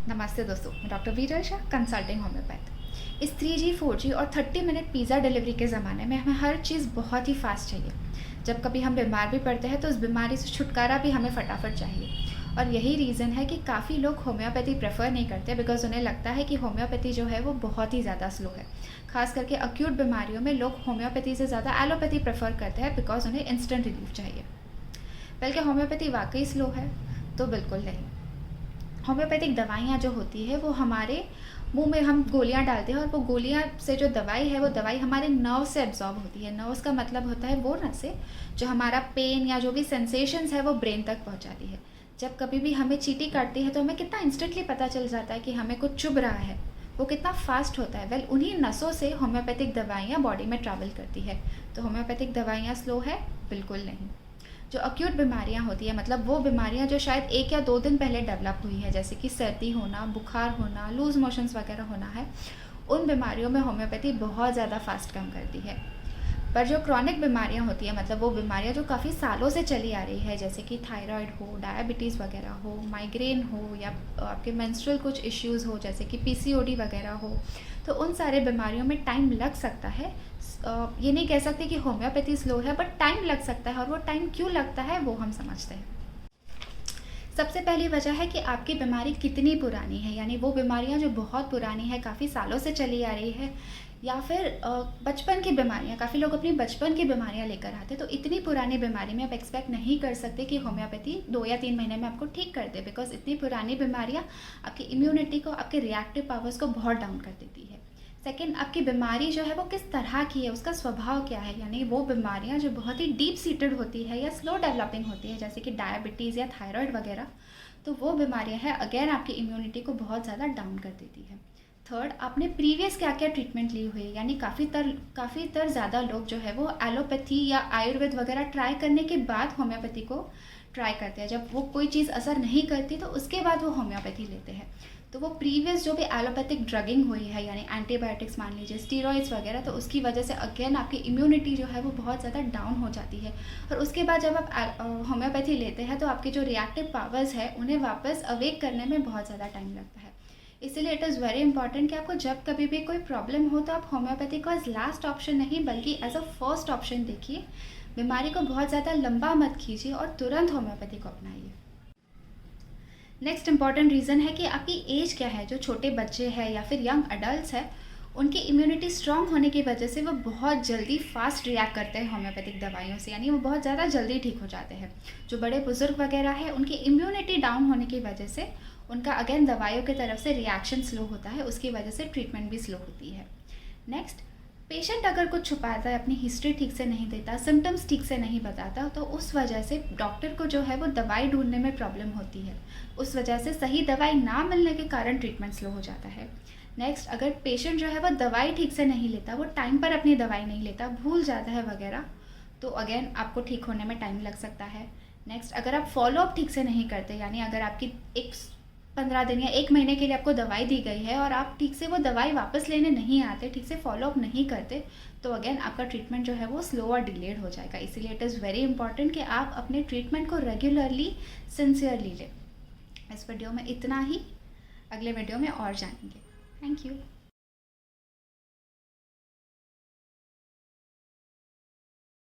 नमस्ते दोस्तों, मैं डॉक्टर वीरल शाह, कंसल्टिंग होम्योपैथ। इस 3G 4G और 30 मिनट पिज़्ज़ा डिलीवरी के ज़माने में हमें हर चीज़ बहुत ही फ़ास्ट चाहिए। जब कभी हम बीमार भी पड़ते हैं तो उस बीमारी से छुटकारा भी हमें फटाफट चाहिए। और यही रीज़न है कि काफ़ी लोग होम्योपैथी प्रेफर नहीं करते, बिकॉज उन्हें लगता है कि होम्योपैथी जो है वो बहुत ही ज़्यादा स्लो है। खास करके अक्यूट बीमारियों में लोग होम्योपैथी से ज़्यादा एलोपैथी प्रेफर करते हैं, बिकॉज उन्हें इंस्टेंट रिलीफ चाहिए। बल्कि होम्योपैथी वाकई स्लो है? तो बिल्कुल नहीं। होम्योपैथिक दवाइयाँ जो होती है वो हमारे मुंह में हम गोलियाँ डालते हैं, और वो गोलियाँ से जो दवाई है वो दवाई हमारे नर्व से एब्जॉर्ब होती है। नर्व्स का मतलब होता है वो नसें जो हमारा पेन या जो भी सेंसेशंस है वो ब्रेन तक पहुँचाती है। जब कभी भी हमें चींटी काटती है तो हमें कितना इंस्टेंटली पता चल जाता है कि हमें कुछ चुभ रहा है, वो कितना फास्ट होता है। वेल, उन्हीं नसों से होम्योपैथिक दवाइयाँ बॉडी में ट्रैवल करती है। तो होम्योपैथिक दवाइयाँ स्लो है? बिल्कुल नहीं। जो अक्यूट बीमारियां होती है, मतलब वो बीमारियां जो शायद 1 या 2 दिन पहले डेवलप हुई है, जैसे कि सर्दी होना, बुखार होना, लूज़ मोशंस वगैरह होना है, उन बीमारियों में होम्योपैथी बहुत ज़्यादा फास्ट काम करती है। पर जो क्रॉनिक बीमारियां होती है, मतलब वो बीमारियां जो काफ़ी सालों से चली आ रही है, जैसे कि थायराइड हो, डायबिटीज़ वगैरह हो, माइग्रेन हो, या आपके मेंस्ट्रुअल कुछ इश्यूज़ हो जैसे कि पीसीओडी वगैरह हो, तो उन सारे बीमारियों में टाइम लग सकता है। ये नहीं कह सकते कि होम्योपैथी स्लो है, बट टाइम लग सकता है। और वो टाइम क्यों लगता है वो हम समझते हैं। सबसे पहली वजह है कि आपकी बीमारी कितनी पुरानी है, यानी वो बीमारियां जो बहुत पुरानी है, काफ़ी सालों से चली आ रही है, या फिर बचपन की बीमारियां। काफ़ी लोग अपनी बचपन की बीमारियां लेकर आते हैं, तो इतनी पुरानी बीमारी में आप एक्सपेक्ट नहीं कर सकते कि होम्योपैथी 2 या 3 महीने में आपको ठीक कर दे, बिकॉज इतनी पुरानी बीमारियां आपकी इम्यूनिटी को, आपके रिएक्टिव पावर्स को बहुत डाउन कर देती है। सेकेंड, आपकी बीमारी जो है वो किस तरह की है, उसका स्वभाव क्या है, यानी वो बीमारियां जो बहुत ही डीप सीटेड होती है या स्लो डेवलपिंग होती है, जैसे कि डायबिटीज़ या थायराइड वगैरह, तो वो बीमारियां हैं अगेन आपकी इम्यूनिटी को बहुत ज़्यादा डाउन कर देती है। थर्ड, आपने प्रीवियस क्या क्या ट्रीटमेंट ली हुई है, यानी काफ़ी तर ज़्यादा लोग जो है वो एलोपैथी या आयुर्वेद वगैरह ट्राई करने के बाद होम्योपैथी को ट्राई करते हैं। जब वो कोई चीज़ असर नहीं करती तो उसके बाद वो होम्योपैथी लेते हैं। तो वो प्रीवियस जो भी एलोपैथिक ड्रगिंग हुई है, यानी एंटीबायोटिक्स मान लीजिए, स्टीरॉइड्स वगैरह, तो उसकी वजह से अगेन आपकी इम्यूनिटी जो है वो बहुत ज़्यादा डाउन हो जाती है। और उसके बाद जब आप होम्योपैथी लेते हैं तो आपके जो रिएक्टिव पावर्स है उन्हें वापस अवेक करने में बहुत ज़्यादा टाइम लगता है। इसीलिए इट इज़ वेरी इंपॉर्टेंट कि आपको जब कभी भी कोई प्रॉब्लम हो तो आप होम्योपैथी को एज लास्ट ऑप्शन नहीं, बल्कि एज अ फर्स्ट ऑप्शन देखिए। बीमारी को बहुत ज़्यादा लंबा मत खींचिए और तुरंत होम्योपैथी को अपनाइए। नेक्स्ट इंपॉर्टेंट रीज़न है कि आपकी एज क्या है। जो छोटे बच्चे हैं या फिर यंग अडल्ट है, उनकी इम्यूनिटी स्ट्रांग होने की वजह से वो बहुत जल्दी फास्ट रिएक्ट करते हैं होम्योपैथिक दवाइयों से, यानी वो बहुत ज़्यादा जल्दी ठीक हो जाते हैं। जो बड़े बुजुर्ग वगैरह है, उनकी इम्यूनिटी डाउन होने की वजह से उनका अगेन दवाइयों की तरफ से रिएक्शन स्लो होता है, उसकी वजह से ट्रीटमेंट भी स्लो होती है। नेक्स्ट, पेशेंट अगर कुछ छुपाता है, अपनी हिस्ट्री ठीक से नहीं देता, सिम्टम्स ठीक से नहीं बताता, तो उस वजह से डॉक्टर को जो है वो दवाई ढूंढने में प्रॉब्लम होती है। उस वजह से सही दवाई ना मिलने के कारण ट्रीटमेंट स्लो हो जाता है। नेक्स्ट, अगर पेशेंट जो है वो दवाई ठीक से नहीं लेता, वो टाइम पर अपनी दवाई नहीं लेता, भूल जाता है वगैरह, तो अगेन आपको ठीक होने में टाइम लग सकता है। नेक्स्ट, अगर आप फॉलोअप ठीक से नहीं करते, यानी अगर आपकी 15 दिन या 1 महीने के लिए आपको दवाई दी गई है और आप ठीक से वो दवाई वापस लेने नहीं आते, ठीक से फॉलोअप नहीं करते, तो अगेन आपका ट्रीटमेंट जो है वो स्लो और डिलेड हो जाएगा। इसीलिए इट इज़ वेरी इंपॉर्टेंट कि आप अपने ट्रीटमेंट को रेगुलरली, सिंसियरली लें। इस वीडियो में इतना ही, अगले वीडियो में और जानेंगे। Thank you.